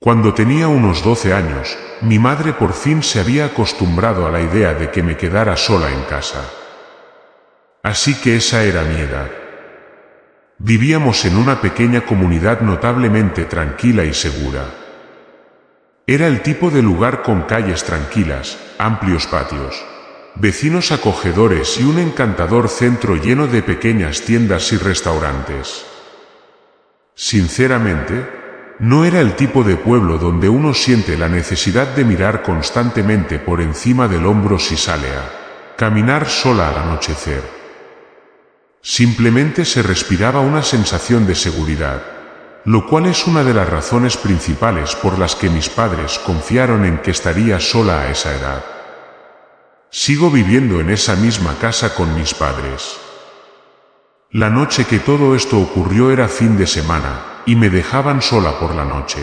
Cuando tenía unos 12 años, mi madre por fin se había acostumbrado a la idea de que me quedara sola en casa. Así que esa era mi edad. Vivíamos en una pequeña comunidad notablemente tranquila y segura. Era el tipo de lugar con calles tranquilas, amplios patios, vecinos acogedores y un encantador centro lleno de pequeñas tiendas y restaurantes. Sinceramente, no era el tipo de pueblo donde uno siente la necesidad de mirar constantemente por encima del hombro si sale a caminar sola al anochecer. Simplemente se respiraba una sensación de seguridad, lo cual es una de las razones principales por las que mis padres confiaron en que estaría sola a esa edad. Sigo viviendo en esa misma casa con mis padres. La noche que todo esto ocurrió era fin de semana, y me dejaban sola por la noche.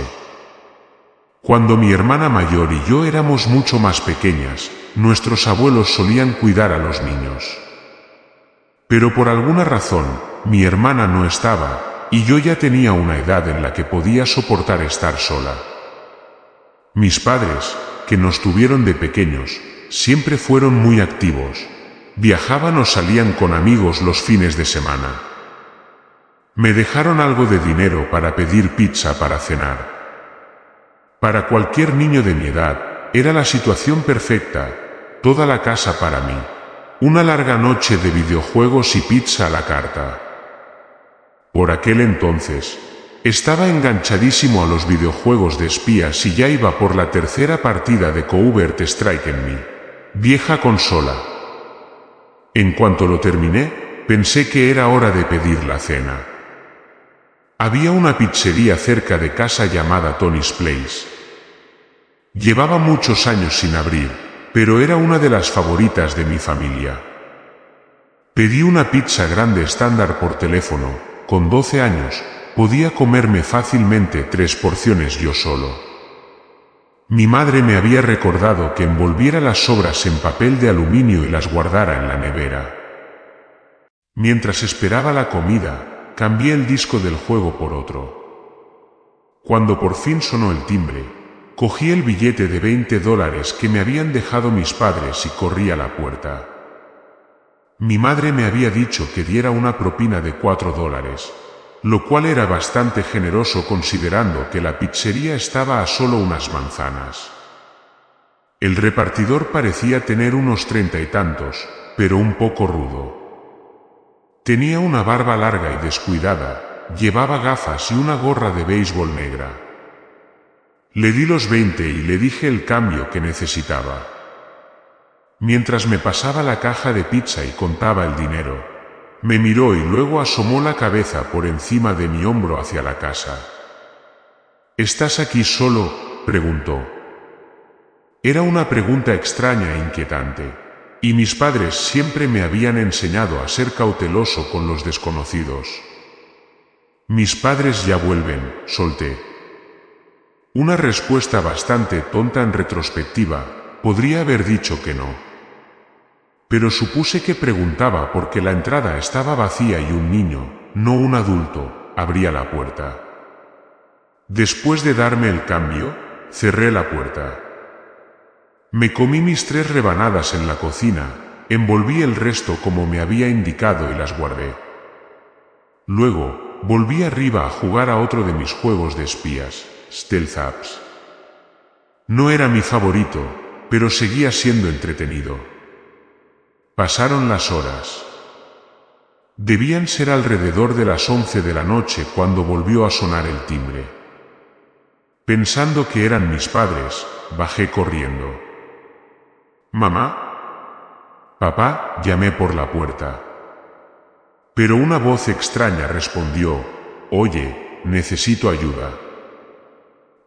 Cuando mi hermana mayor y yo éramos mucho más pequeñas, nuestros abuelos solían cuidar a los niños. Pero por alguna razón, mi hermana no estaba, y yo ya tenía una edad en la que podía soportar estar sola. Mis padres, que nos tuvieron de pequeños, siempre fueron muy activos. Viajaban o salían con amigos los fines de semana. Me dejaron algo de dinero para pedir pizza para cenar. Para cualquier niño de mi edad, era la situación perfecta, toda la casa para mí. Una larga noche de videojuegos y pizza a la carta. Por aquel entonces, estaba enganchadísimo a los videojuegos de espías y ya iba por la tercera partida de Covert Strike en mi vieja consola. En cuanto lo terminé, pensé que era hora de pedir la cena. Había una pizzería cerca de casa llamada Tony's Place. Llevaba muchos años sin abrir, pero era una de las favoritas de mi familia. Pedí una pizza grande estándar por teléfono. Con 12 años, podía comerme fácilmente 3 porciones yo solo. Mi madre me había recordado que envolviera las sobras en papel de aluminio y las guardara en la nevera. Mientras esperaba la comida, cambié el disco del juego por otro. Cuando por fin sonó el timbre, cogí el billete de $20 que me habían dejado mis padres y corrí a la puerta. Mi madre me había dicho que diera una propina de $4, lo cual era bastante generoso considerando que la pizzería estaba a solo unas manzanas. El repartidor parecía tener unos 30 y tantos, pero un poco rudo. Tenía una barba larga y descuidada, llevaba gafas y una gorra de béisbol negra. Le di los 20 y le dije el cambio que necesitaba. Mientras me pasaba la caja de pizza y contaba el dinero, me miró y luego asomó la cabeza por encima de mi hombro hacia la casa. ¿Estás aquí solo?, preguntó. Era una pregunta extraña e inquietante. Y mis padres siempre me habían enseñado a ser cauteloso con los desconocidos. Mis padres ya vuelven, solté. Una respuesta bastante tonta en retrospectiva, podría haber dicho que no. Pero supuse que preguntaba porque la entrada estaba vacía y un niño, no un adulto, abría la puerta. Después de darme el cambio, cerré la puerta. Me comí mis 3 rebanadas en la cocina, envolví el resto como me había indicado y las guardé. Luego, volví arriba a jugar a otro de mis juegos de espías, Stealth Apps. No era mi favorito, pero seguía siendo entretenido. Pasaron las horas. Debían ser alrededor de las 11 de la noche cuando volvió a sonar el timbre. Pensando que eran mis padres, bajé corriendo. «¿Mamá? Papá», llamé por la puerta. Pero una voz extraña respondió, «Oye, necesito ayuda».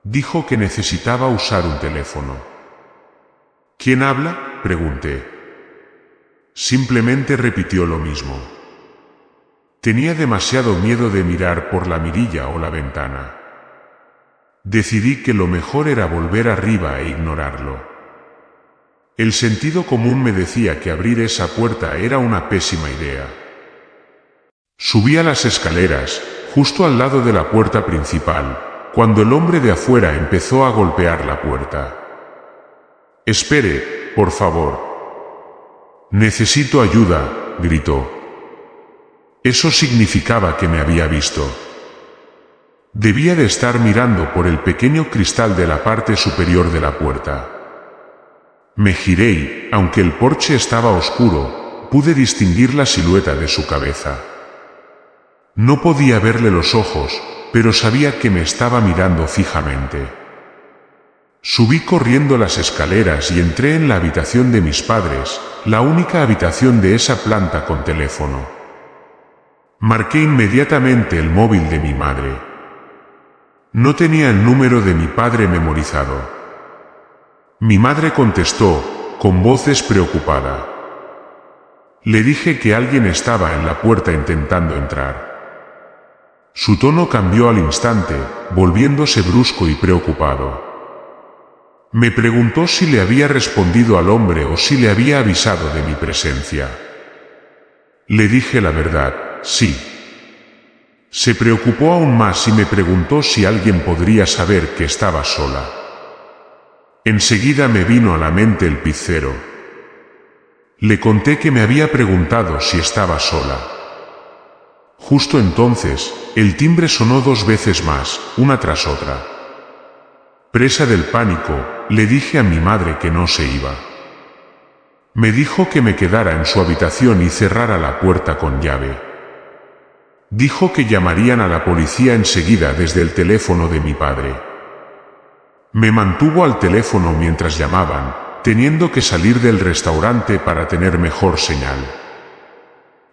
Dijo que necesitaba usar un teléfono. «¿Quién habla?», pregunté. Simplemente repitió lo mismo. Tenía demasiado miedo de mirar por la mirilla o la ventana. Decidí que lo mejor era volver arriba e ignorarlo. El sentido común me decía que abrir esa puerta era una pésima idea. Subí a las escaleras, justo al lado de la puerta principal, cuando el hombre de afuera empezó a golpear la puerta. «Espere, por favor. Necesito ayuda», gritó. Eso significaba que me había visto. Debía de estar mirando por el pequeño cristal de la parte superior de la puerta. Me giré y, aunque el porche estaba oscuro, pude distinguir la silueta de su cabeza. No podía verle los ojos, pero sabía que me estaba mirando fijamente. Subí corriendo las escaleras y entré en la habitación de mis padres, la única habitación de esa planta con teléfono. Marqué inmediatamente el móvil de mi madre. No tenía el número de mi padre memorizado. Mi madre contestó, con voz despreocupada. Le dije que alguien estaba en la puerta intentando entrar. Su tono cambió al instante, volviéndose brusco y preocupado. Me preguntó si le había respondido al hombre o si le había avisado de mi presencia. Le dije la verdad, sí. Se preocupó aún más y me preguntó si alguien podría saber que estaba sola. Enseguida me vino a la mente el pizzero. Le conté que me había preguntado si estaba sola. Justo entonces, el timbre sonó 2 veces más, una tras otra. Presa del pánico, le dije a mi madre que no se iba. Me dijo que me quedara en su habitación y cerrara la puerta con llave. Dijo que llamarían a la policía enseguida desde el teléfono de mi padre. Me mantuvo al teléfono mientras llamaban, teniendo que salir del restaurante para tener mejor señal.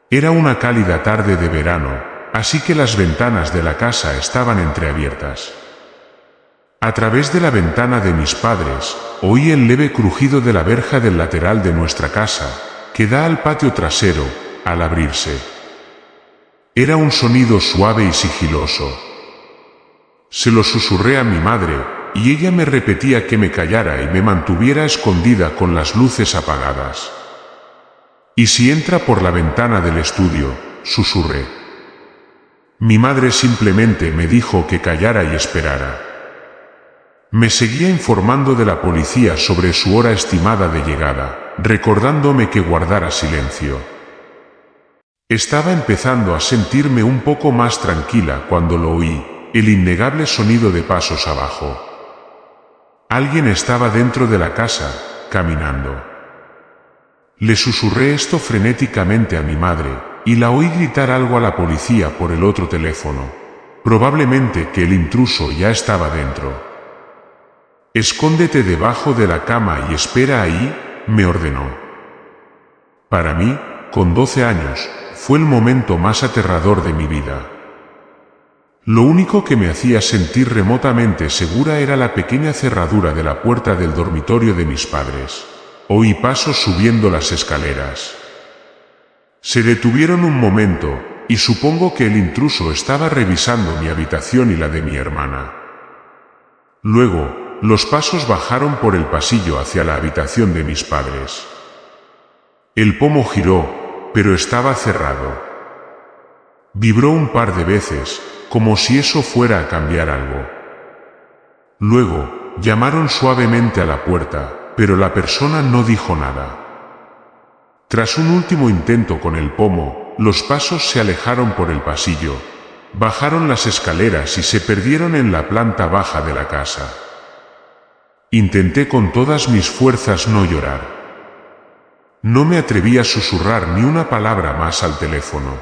Era una cálida tarde de verano, así que las ventanas de la casa estaban entreabiertas. A través de la ventana de mis padres, oí el leve crujido de la verja del lateral de nuestra casa, que da al patio trasero, al abrirse. Era un sonido suave y sigiloso. Se lo susurré a mi madre, y ella me repetía que me callara y me mantuviera escondida con las luces apagadas. «¿Y si entra por la ventana del estudio?», susurré. Mi madre simplemente me dijo que callara y esperara. Me seguía informando de la policía sobre su hora estimada de llegada, recordándome que guardara silencio. Estaba empezando a sentirme un poco más tranquila cuando lo oí, el innegable sonido de pasos abajo. Alguien estaba dentro de la casa, caminando. Le susurré esto frenéticamente a mi madre, y la oí gritar algo a la policía por el otro teléfono. Probablemente que el intruso ya estaba dentro. «Escóndete debajo de la cama y espera ahí», me ordenó. Para mí, con 12 años, fue el momento más aterrador de mi vida. Lo único que me hacía sentir remotamente segura era la pequeña cerradura de la puerta del dormitorio de mis padres. Oí pasos subiendo las escaleras. Se detuvieron un momento, y supongo que el intruso estaba revisando mi habitación y la de mi hermana. Luego, los pasos bajaron por el pasillo hacia la habitación de mis padres. El pomo giró, pero estaba cerrado. Vibró un par de veces, como si eso fuera a cambiar algo. Luego, llamaron suavemente a la puerta, pero la persona no dijo nada. Tras un último intento con el pomo, los pasos se alejaron por el pasillo, bajaron las escaleras y se perdieron en la planta baja de la casa. Intenté con todas mis fuerzas no llorar. No me atreví a susurrar ni una palabra más al teléfono.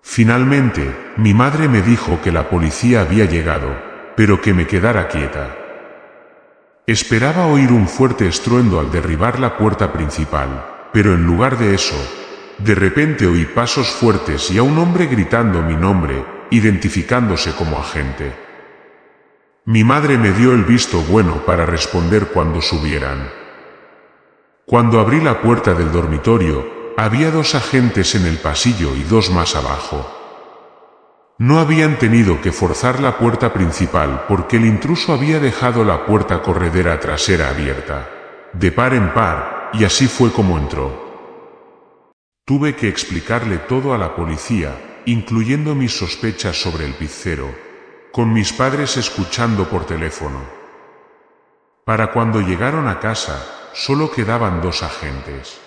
Finalmente, mi madre me dijo que la policía había llegado, pero que me quedara quieta. Esperaba oír un fuerte estruendo al derribar la puerta principal, pero en lugar de eso, de repente oí pasos fuertes y a un hombre gritando mi nombre, identificándose como agente. Mi madre me dio el visto bueno para responder cuando subieran. Cuando abrí la puerta del dormitorio, había 2 agentes en el pasillo y 2 más abajo. No habían tenido que forzar la puerta principal porque el intruso había dejado la puerta corredera trasera abierta, de par en par, y así fue como entró. Tuve que explicarle todo a la policía, incluyendo mis sospechas sobre el pizzero, con mis padres escuchando por teléfono. Para cuando llegaron a casa, solo quedaban 2 agentes.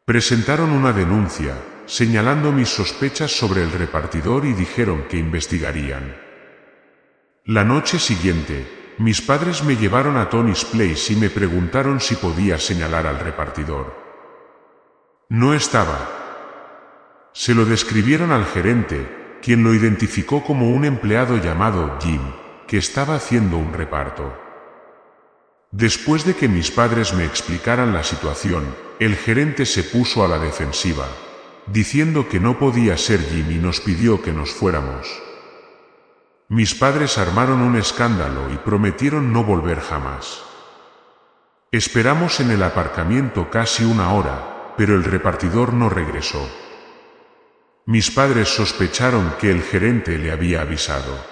Presentaron una denuncia, señalando mis sospechas sobre el repartidor y dijeron que investigarían. La noche siguiente, mis padres me llevaron a Tony's Place y me preguntaron si podía señalar al repartidor. No estaba. Se lo describieron al gerente, quien lo identificó como un empleado llamado Jim, que estaba haciendo un reparto. Después de que mis padres me explicaran la situación, el gerente se puso a la defensiva, diciendo que no podía ser Jim y nos pidió que nos fuéramos. Mis padres armaron un escándalo y prometieron no volver jamás. Esperamos en el aparcamiento casi 1 hora, pero el repartidor no regresó. Mis padres sospecharon que el gerente le había avisado.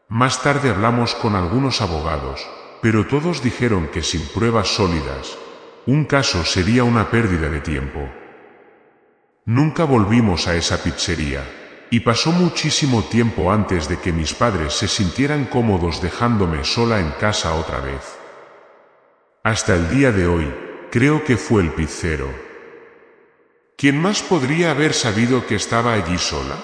Más tarde hablamos con algunos abogados, pero todos dijeron que sin pruebas sólidas, un caso sería una pérdida de tiempo. Nunca volvimos a esa pizzería, y pasó muchísimo tiempo antes de que mis padres se sintieran cómodos dejándome sola en casa otra vez. Hasta el día de hoy, creo que fue el pizzero. ¿Quién más podría haber sabido que estaba allí sola?